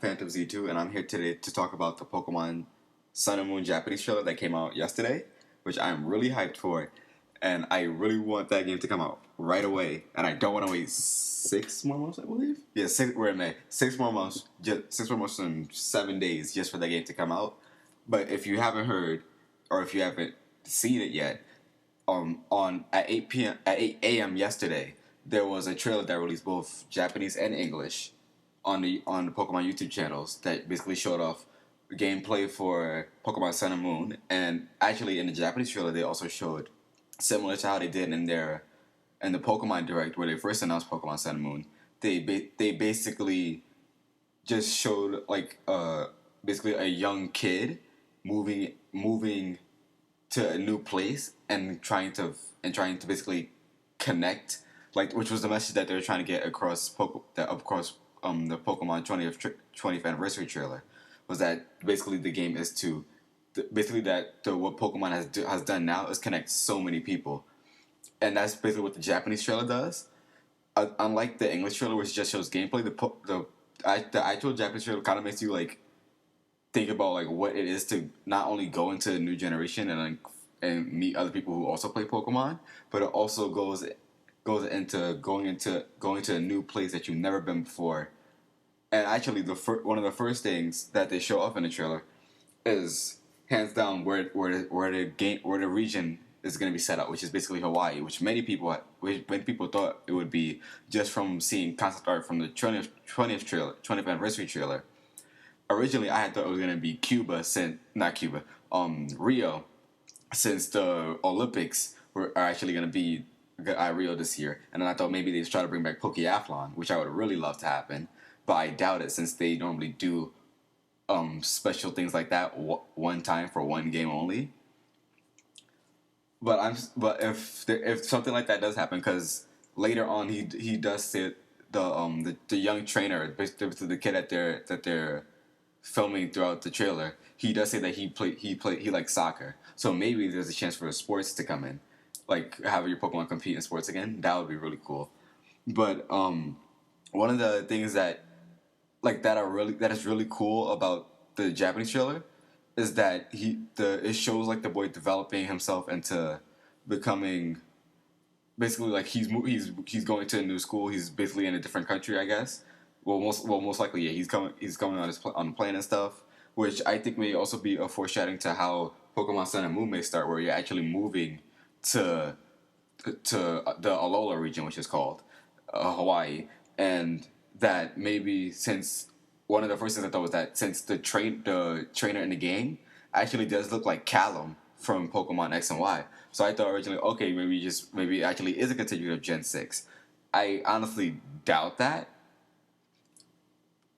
Phantom Z2, and I'm here today to talk about the Pokemon Sun and Moon Japanese trailer that came out yesterday, which I'm really hyped for, and I really want that game to come out right away, and I don't want to wait 6 more months, I believe. Yeah, we're in May. 6 more months, just 6 more months and 7 days just for that game to come out. But if you haven't heard, or if you haven't seen it yet, on at 8 a.m. yesterday, there was a trailer that released both Japanese and English on the Pokemon YouTube channels that basically showed off gameplay for Pokemon Sun and Moon. And actually, in the Japanese trailer, they also showed, similar to how they did in the Pokemon Direct where they first announced Pokemon Sun and Moon. They basically just showed like basically a young kid moving to a new place and trying to basically connect, like, which was the message that they were trying to get across the Pokemon 20th anniversary trailer, was that basically the game is to basically what Pokemon has done now is connect so many people, and that's basically what the Japanese trailer does. Unlike the English trailer, which just shows gameplay, the actual Japanese trailer kind of makes you like think about like what it is to not only go into a new generation and meet other people who also play Pokemon, but it also goes into going to a new place that you've never been before. And actually, one of the first things that they show off in the trailer is hands down where the region is going to be set up, which is basically Hawaii, which many people thought it would be just from seeing concept art from the 20th anniversary trailer. Originally, I had thought it was going to be Rio, since the Olympics are actually going to be at Rio this year. And then I thought maybe they'd try to bring back Pokeathlon, which I would really love to happen. But I doubt it, since they normally do special things like that one time for one game only. But if something like that does happen, because later on he does say the young trainer, basically the kid that they're filming throughout the trailer, he does say that he likes soccer. So maybe there's a chance for sports to come in, like have your Pokemon compete in sports again. That would be really cool. But one of the things that is really cool about the Japanese trailer is that it shows like the boy developing himself into becoming, basically, like he's going to a new school. He's basically in a different country, I guess. Most likely, yeah. He's coming on the plane and stuff, which I think may also be a foreshadowing to how Pokemon Sun and Moon may start, where you're actually moving to the Alola region, which is called Hawaii, and that maybe, since one of the first things I thought was that since the trainer in the game actually does look like Callum from Pokemon X and Y, so I thought originally, okay, maybe it actually is a continuation of Gen 6. I honestly doubt that,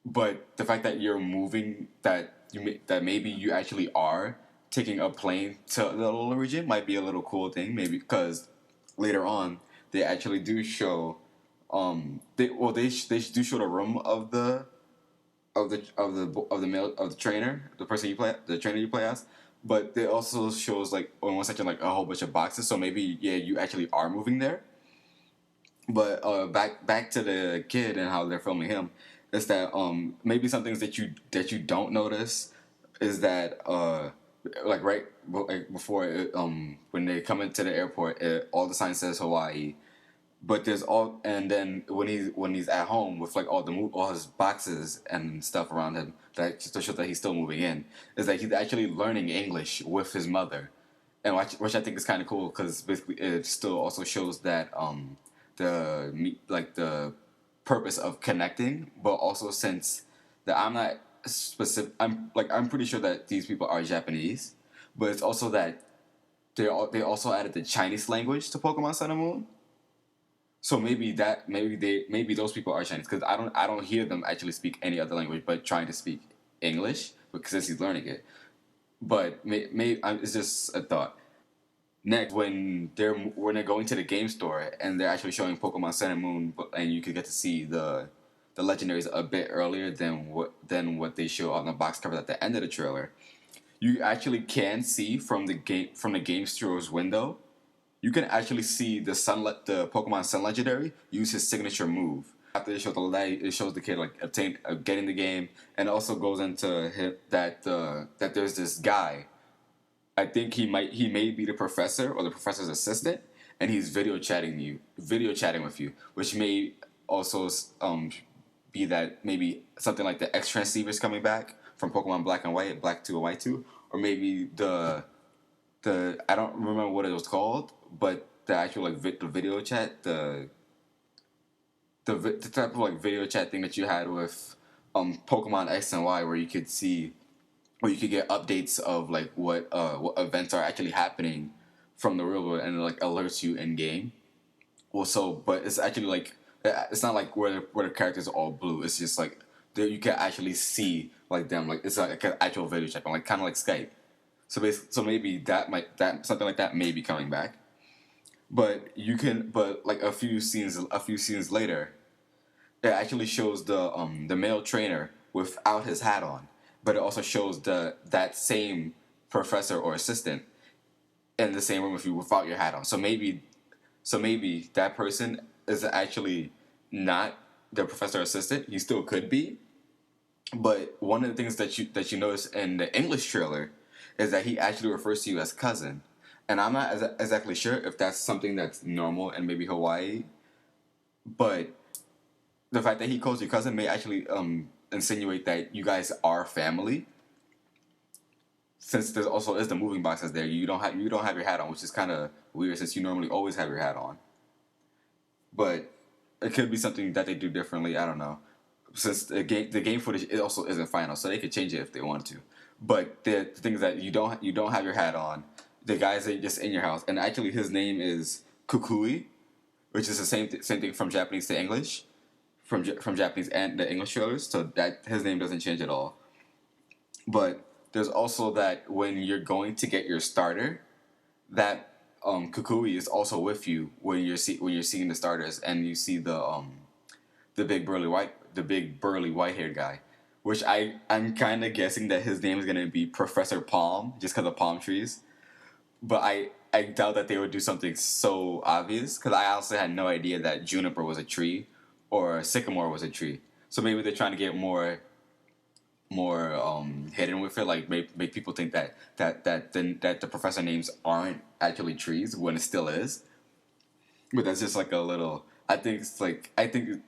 but the fact that you're moving, that maybe you actually are taking a plane to the Alola region might be a little cool thing, maybe, because later on they actually do show they do show the room of the trainer, the trainer you play as, but they also shows like on one section like a whole bunch of boxes, so maybe, yeah, you actually are moving there. But back to the kid and how they're filming him, is that maybe some things that you don't notice is that like before when they come into the airport, all the sign says Hawaii, but and then when he's at home with like all his boxes and stuff around him, that just to show that he's still moving in, is that he's actually learning English with his mother, and which I think is kind of cool, because basically it still also shows that the purpose of connecting, but also, since that I'm not specific, I'm pretty sure that these people are Japanese, but it's also that they also added the Chinese language to Pokemon Sun and Moon. So maybe those people are Chinese, because I don't hear them actually speak any other language but trying to speak English, because he's learning it. But maybe it's just a thought. Next, when they're going to the game store and they're actually showing Pokemon Sun and Moon, and you can get to see the legendaries a bit earlier than what they show on the box cover at the end of the trailer. You actually can see from the game store's window, you can actually see the Pokemon Sun legendary use his signature move, after it shows it shows the kid like getting the game, and also goes into that there's this guy. I think he may be the professor or the professor's assistant, and he's video chatting with you, which may also be that maybe something like the X transceivers coming back from Pokemon Black and White, Black 2 and White 2, or maybe the I don't remember what it was called, but the actual like the video chat, the type of like video chat thing that you had with Pokemon X and Y, where you could see, where you could get updates of like what events are actually happening from the real world, and it, like, alerts you in game. Well, but it's actually like, it's not like where the characters are all blue. It's just like there you can actually see like them, like it's like an actual video chat, like kind of like Skype. So maybe that something like that may be coming back. But like a few scenes later, it actually shows the male trainer without his hat on, but it also shows that same professor or assistant in the same room with you without your hat on. So maybe that person is actually not the professor assistant. He still could be, but one of the things that you notice in the English trailer is that he actually refers to you as cousin, and I'm not exactly sure if that's something that's normal in maybe Hawaii, but the fact that he calls you cousin may actually insinuate that you guys are family. Since there's also is the moving boxes there, you don't have your hat on, which is kind of weird since you normally always have your hat on. But it could be something that they do differently. I don't know. Since the game footage it also isn't final, so they could change it if they want to. But the things that you don't have your hat on, the guys are just in your house, and actually his name is Kukui, which is the same thing from Japanese to English, from Japanese and the English trailers. So that his name doesn't change at all. But there's also that when you're going to get your starter, that Kukui is also with you when you're seeing the starters, and you see the big burly white haired guy, which I'm kind of guessing that his name is gonna be Professor Palm just because of palm trees, but I doubt that they would do something so obvious because I also had no idea that juniper was a tree or sycamore was a tree. So maybe they're trying to get more hidden with it, like make people think that the professor names aren't actually trees when it still is. But that's just like a little. I think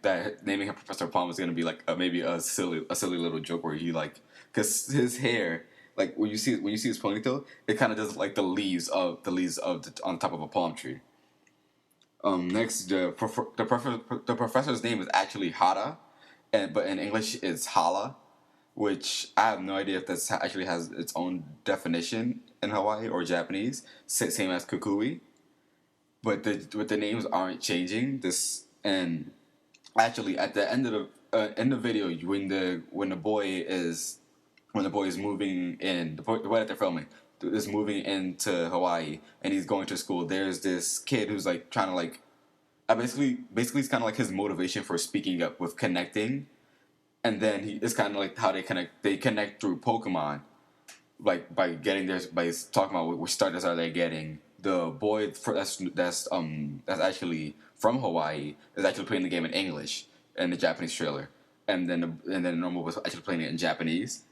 that naming him Professor Palm is gonna be like maybe a silly little joke where he like, because his hair, like when you see his ponytail, it kind of does like the leaves on top of a palm tree. Next, the professor's name is actually Hara, but in English it's Hala, which I have no idea if that actually has its own definition in Hawaii or Japanese, same as Kukui. But the names aren't changing. This and actually at the end of the in the video when the boy is moving in the boy that they're filming is moving into Hawaii and he's going to school. There's this kid who's like trying to like basically it's kind of like his motivation for speaking up with connecting, and then it's kind of like how they connect through Pokemon, like by talking about which starters are they getting. The boy that's actually from Hawaii is actually playing the game in English in the Japanese trailer, and then the normal was actually playing it in Japanese.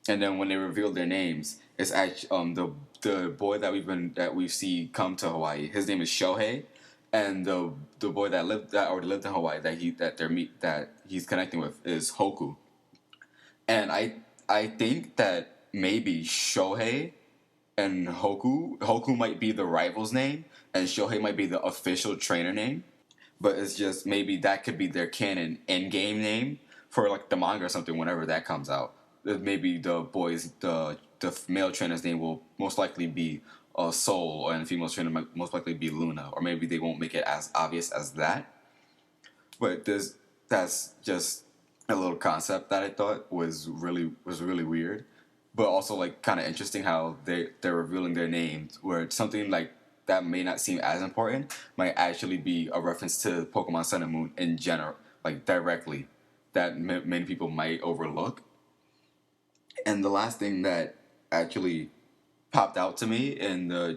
And then when they revealed their names, it's actually the boy that we see come to Hawaii. His name is Shohei, and the boy that already lived in Hawaii that he's connecting with is Hoku. And I think that maybe Shohei and Hoku might be the rival's name, and Shohei might be the official trainer name. But it's just maybe that could be their canon in-game name for like the manga or something whenever that comes out. Maybe the male trainer's name will most likely be Soul, and the female trainer might most likely be Luna, or maybe they won't make it as obvious as that. But that's just a little concept that I thought was really weird, but also like kind of interesting how they're revealing their names where it's something like that may not seem as important might actually be a reference to Pokemon Sun and Moon in general, like directly, that many people might overlook. And the last thing that actually popped out to me in the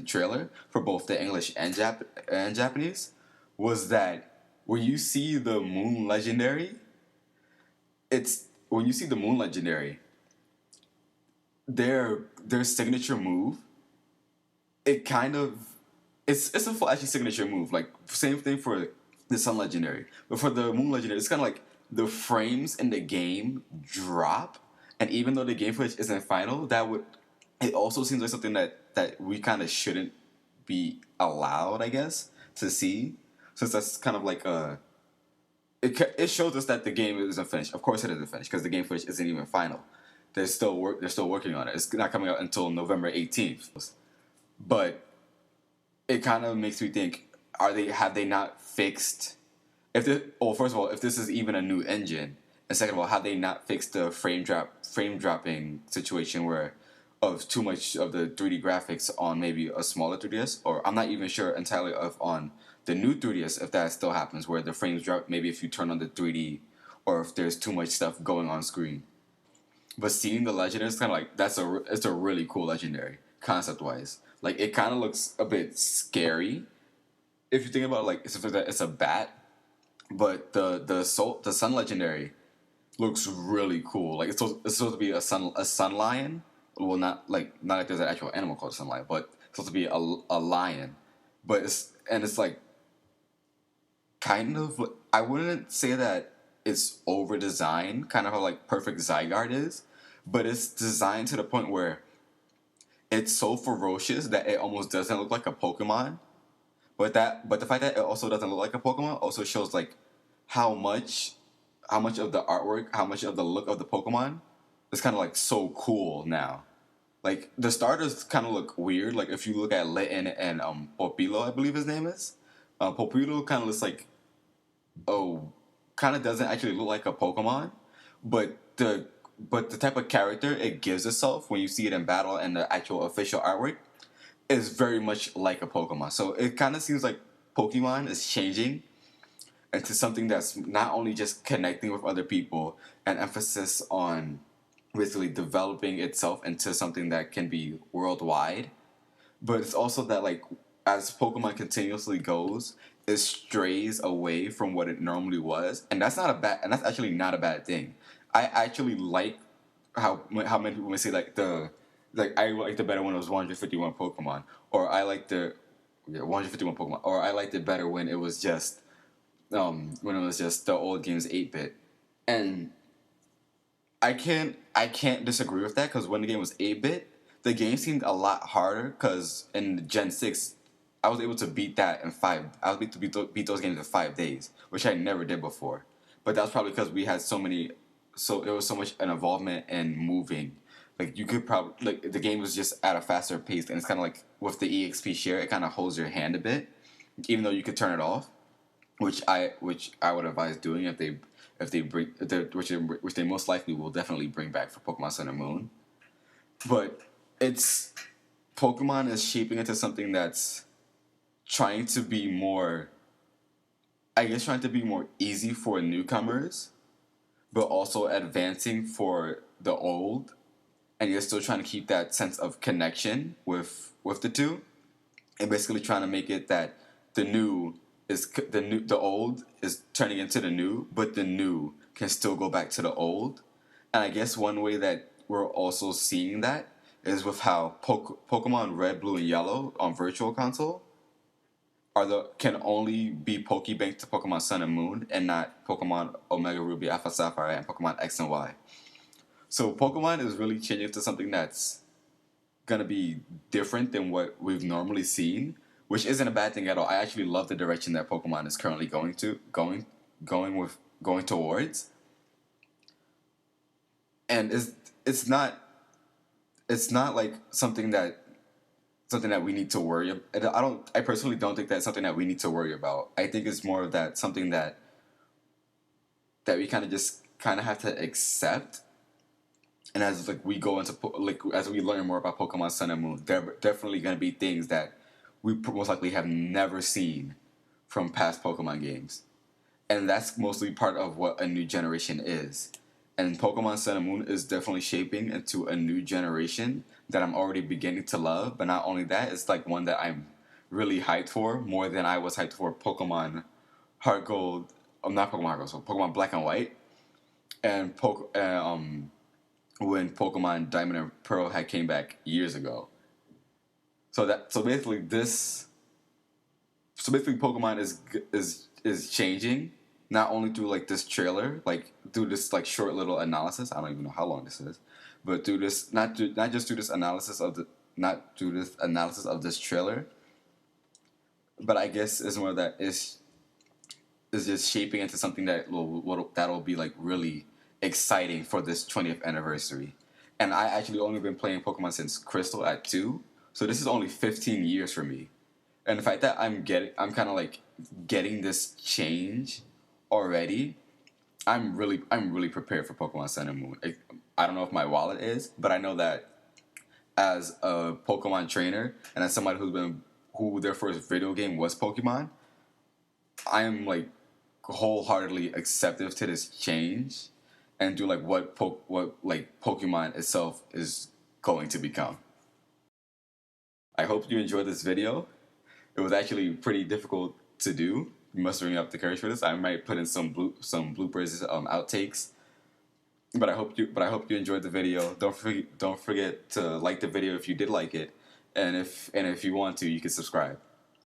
trailer for both the English and Japanese was that when you see the Moon Legendary, it's when you see the Moon Legendary, their signature move, it kind of it's a flashy signature move. Like same thing for the Sun Legendary, but for the Moon Legendary, it's kind of like the frames in the game drop, and even though the game footage isn't final, it also seems like something that we kind of shouldn't be allowed, I guess, to see, since that's kind of like it shows us that the game isn't finished. Of course, it isn't finished because the game footage isn't even final. There's still work. They're still working on it. It's not coming out until November 18th. But it kind of makes me think: have they not fixed? First of all, if this is even a new engine, and second of all, have they not fixed the frame dropping situation where of too much of the 3D graphics on maybe a smaller 3DS, or I'm not even sure entirely of on the new 3DS if that still happens where the frames drop maybe if you turn on the 3D or if there's too much stuff going on screen. But seeing the legendary is kind of like it's a really cool legendary concept wise. Like it kind of looks a bit scary if you think about it, like it's a bat, but the sun legendary looks really cool. Like it's supposed to be a sun lion. Well, not like there's an actual animal called a sun lion, but it's supposed to be a lion. But it's like kind of, I wouldn't say that it's over designed, kind of how like Perfect Zygarde is, but it's designed to the point where it's so ferocious that it almost doesn't look like a Pokemon. But the fact that it also doesn't look like a Pokemon also shows like how much of the artwork, how much of the look of the Pokemon is kind of like so cool now. Like the starters kind of look weird. Like if you look at Litten and Popilo, I believe his name is. Popilo kind of looks like kind of doesn't actually look like a Pokemon, but the type of character it gives itself when you see it in battle and the actual official artwork is very much like a Pokemon. So it kind of seems like Pokemon is changing into something that's not only just connecting with other people and emphasis on basically developing itself into something that can be worldwide, but it's also that like as Pokemon continuously goes, it strays away from what it normally was, and that's actually not a bad thing. I actually like how many people may say I like the better when it was 151 Pokemon, or I like the 151 Pokemon, or I liked it better when it was just the old games 8-bit, and I can't disagree with that because when the game was 8-bit, the game seemed a lot harder because in Gen 6, I was able to beat that in 5. I was able to beat those games in 5 days, which I never did before. But that's probably because we had so it was so much an involvement in moving. Like you could probably the game was just at a faster pace, and it's kind of like with the EXP share, it kind of holds your hand a bit, even though you could turn it off, which I would advise doing if they bring which they most likely will definitely bring back for Pokemon Sun and Moon. But it's Pokemon is shaping into something that's trying to be more, I guess, trying to be more easy for newcomers, but also advancing for the old, and you're still trying to keep that sense of connection with the two, and basically trying to make it that the old is turning into the new, but the new can still go back to the old. And I guess one way that we're also seeing that is with how Pokemon Red, Blue, and Yellow on Virtual Console can only be Pokebanked to Pokemon Sun and Moon, and not Pokemon Omega Ruby, Alpha Sapphire, and Pokemon X and Y. So Pokemon is really changing to something that's gonna be different than what we've normally seen, which isn't a bad thing at all. I actually love the direction that Pokemon is currently going towards, and it's not like something that we need to worry about. I personally don't think that's something that we need to worry about. I think it's more of that something that we kind of have to accept. And as we go into as we learn more about Pokemon Sun and Moon, there are definitely going to be things that we most likely have never seen from past Pokemon games, and that's mostly part of what a new generation is. And Pokemon Sun and Moon is definitely shaping into a new generation that I'm already beginning to love. But not only that, it's like one that I'm really hyped for more than I was hyped for Pokemon Heart Gold, not Pokemon Heart Gold, so Pokemon Black and White, and when Pokemon Diamond and Pearl had came back years ago. So basically Pokemon is changing, not only through like this trailer, like through this like short little analysis. I don't even know how long this is, but through this not just through this analysis of this trailer, but I guess it's more that is just shaping into something that'll be like really exciting for this 20th anniversary. And I actually only been playing Pokemon since Crystal at 2, so this is only 15 years for me. And the fact that I'm kind of like getting this change already, I'm really prepared for Pokemon Sun and Moon. I don't know if my wallet is, but I know that as a Pokemon trainer and as somebody who their first video game was Pokemon, I am like wholeheartedly acceptive to this change and do like what Pokemon itself is going to become. I hope you enjoyed this video. It was actually pretty difficult to do, mustering up the courage for this. I might put in some bloopers, outtakes. But I hope you enjoyed the video. Don't forget to like the video if you did like it, and if you want to, you can subscribe.